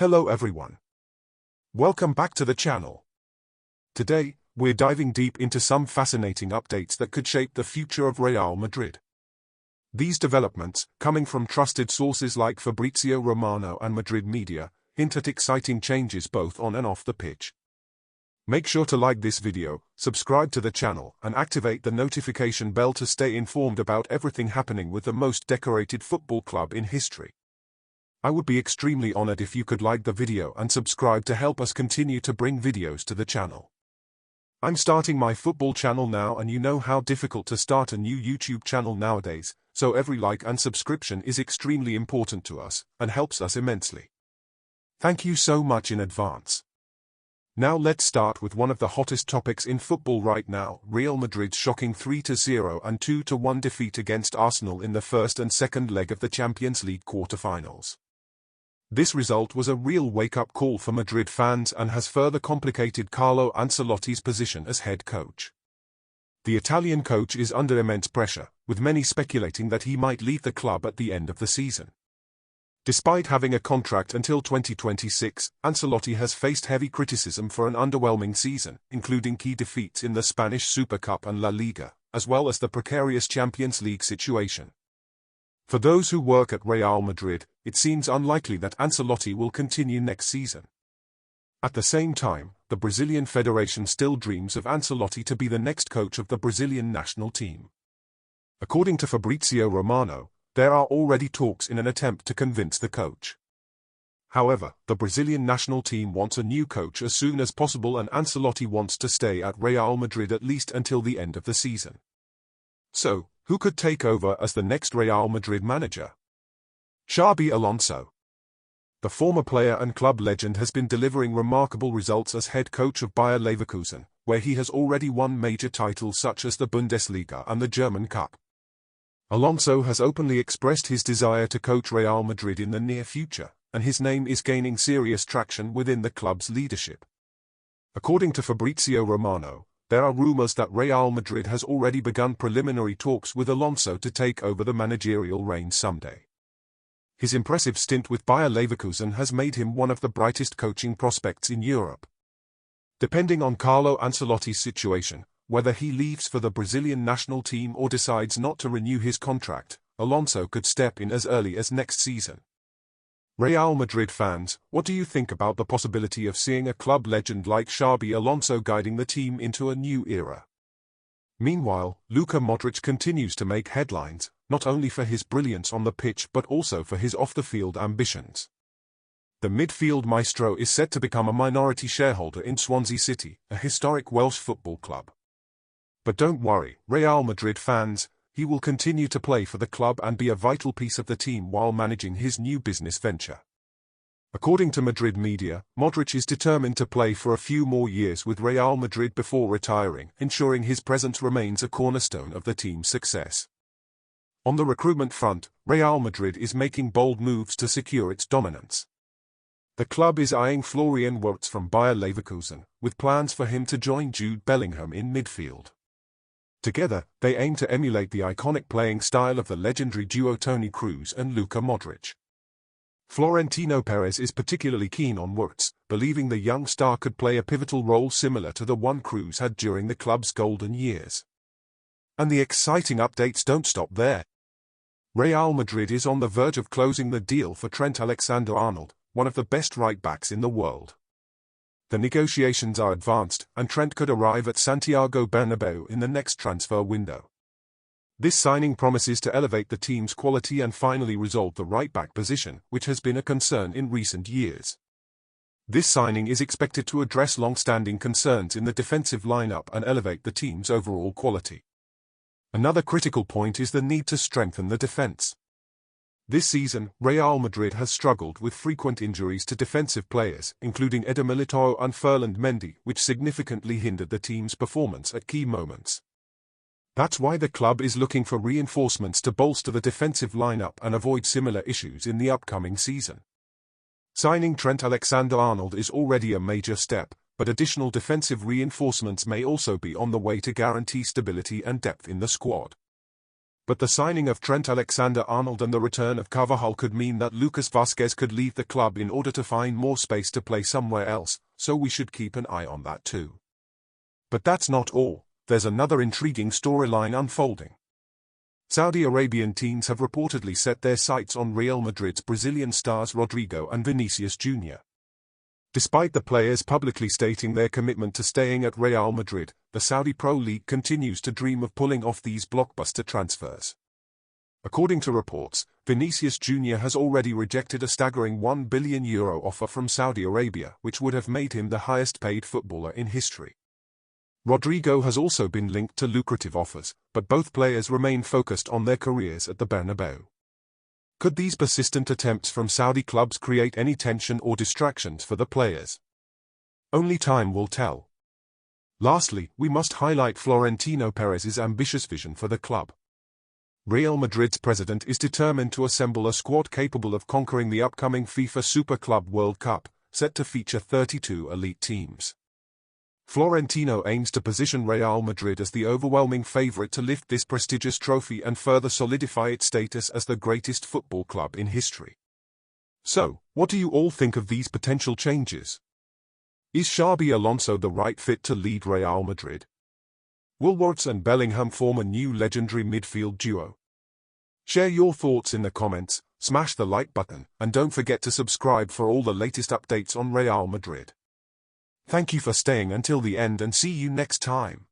Hello everyone. Welcome back to the channel. Today, we're diving deep into some fascinating updates that could shape the future of Real Madrid. These developments, coming from trusted sources like Fabrizio Romano and Madrid Media, hint at exciting changes both on and off the pitch. Make sure to like this video, subscribe to the channel, and activate the notification bell to stay informed about everything happening with the most decorated football club in history. I would be extremely honored if you could like the video and subscribe to help us continue to bring videos to the channel. I'm starting my football channel now, and you know how difficult to start a new YouTube channel nowadays, so every like and subscription is extremely important to us and helps us immensely. Thank you so much in advance. Now let's start with one of the hottest topics in football right now: Real Madrid's shocking 3-0 and 2-1 defeat against Arsenal in the first and second leg of the Champions League quarter-finals. This result was a real wake-up call for Madrid fans and has further complicated Carlo Ancelotti's position as head coach. The Italian coach is under immense pressure, with many speculating that he might leave the club at the end of the season. Despite having a contract until 2026, Ancelotti has faced heavy criticism for an underwhelming season, including key defeats in the Spanish Super Cup and La Liga, as well as the precarious Champions League situation. For those who work at Real Madrid, it seems unlikely that Ancelotti will continue next season. At the same time, the Brazilian Federation still dreams of Ancelotti to be the next coach of the Brazilian national team. According to Fabrizio Romano, there are already talks in an attempt to convince the coach. However, the Brazilian national team wants a new coach as soon as possible, and Ancelotti wants to stay at Real Madrid at least until the end of the season. So, who could take over as the next Real Madrid manager? Xabi Alonso. The former player and club legend has been delivering remarkable results as head coach of Bayer Leverkusen, where he has already won major titles such as the Bundesliga and the German Cup. Alonso has openly expressed his desire to coach Real Madrid in the near future, and his name is gaining serious traction within the club's leadership. According to Fabrizio Romano, there are rumors that Real Madrid has already begun preliminary talks with Alonso to take over the managerial reins someday. His impressive stint with Bayer Leverkusen has made him one of the brightest coaching prospects in Europe. Depending on Carlo Ancelotti's situation, whether he leaves for the Brazilian national team or decides not to renew his contract, Alonso could step in as early as next season. Real Madrid fans, what do you think about the possibility of seeing a club legend like Xabi Alonso guiding the team into a new era? Meanwhile, Luka Modric continues to make headlines, not only for his brilliance on the pitch but also for his off-the-field ambitions. The midfield maestro is set to become a minority shareholder in Swansea City, a historic Welsh football club. But don't worry, Real Madrid fans, he will continue to play for the club and be a vital piece of the team while managing his new business venture. According to Madrid Media, Modric is determined to play for a few more years with Real Madrid before retiring, ensuring his presence remains a cornerstone of the team's success. On the recruitment front, Real Madrid is making bold moves to secure its dominance. The club is eyeing Florian Wirtz from Bayer Leverkusen, with plans for him to join Jude Bellingham in midfield. Together, they aim to emulate the iconic playing style of the legendary duo Toni Kroos and Luka Modric. Florentino Perez is particularly keen on Wirtz, believing the young star could play a pivotal role similar to the one Kroos had during the club's golden years. And the exciting updates don't stop there. Real Madrid is on the verge of closing the deal for Trent Alexander-Arnold, one of the best right-backs in the world. The negotiations are advanced, and Trent could arrive at Santiago Bernabeu in the next transfer window. This signing promises to elevate the team's quality and finally resolve the right-back position, which has been a concern in recent years. This signing is expected to address long-standing concerns in the defensive lineup and elevate the team's overall quality. Another critical point is the need to strengthen the defense. This season, Real Madrid has struggled with frequent injuries to defensive players, including Eder Militao and Ferland Mendy, which significantly hindered the team's performance at key moments. That's why the club is looking for reinforcements to bolster the defensive lineup and avoid similar issues in the upcoming season. Signing Trent Alexander-Arnold is already a major step, but additional defensive reinforcements may also be on the way to guarantee stability and depth in the squad. But the signing of Trent Alexander-Arnold and the return of Carvajal could mean that Lucas Vazquez could leave the club in order to find more space to play somewhere else, so we should keep an eye on that too. But that's not all. There's another intriguing storyline unfolding. Saudi Arabian teams have reportedly set their sights on Real Madrid's Brazilian stars Rodrigo and Vinicius Jr. Despite the players publicly stating their commitment to staying at Real Madrid, the Saudi Pro League continues to dream of pulling off these blockbuster transfers. According to reports, Vinicius Jr. has already rejected a staggering €1 billion offer from Saudi Arabia, which would have made him the highest-paid footballer in history. Rodrigo has also been linked to lucrative offers, but both players remain focused on their careers at the Bernabeu. Could these persistent attempts from Saudi clubs create any tension or distractions for the players? Only time will tell. Lastly, we must highlight Florentino Perez's ambitious vision for the club. Real Madrid's president is determined to assemble a squad capable of conquering the upcoming FIFA Super Club World Cup, set to feature 32 elite teams. Florentino aims to position Real Madrid as the overwhelming favorite to lift this prestigious trophy and further solidify its status as the greatest football club in history. So, what do you all think of these potential changes? Is Xabi Alonso the right fit to lead Real Madrid? Will Wards and Bellingham form a new legendary midfield duo? Share your thoughts in the comments, smash the like button, and don't forget to subscribe for all the latest updates on Real Madrid. Thank you for staying until the end and see you next time.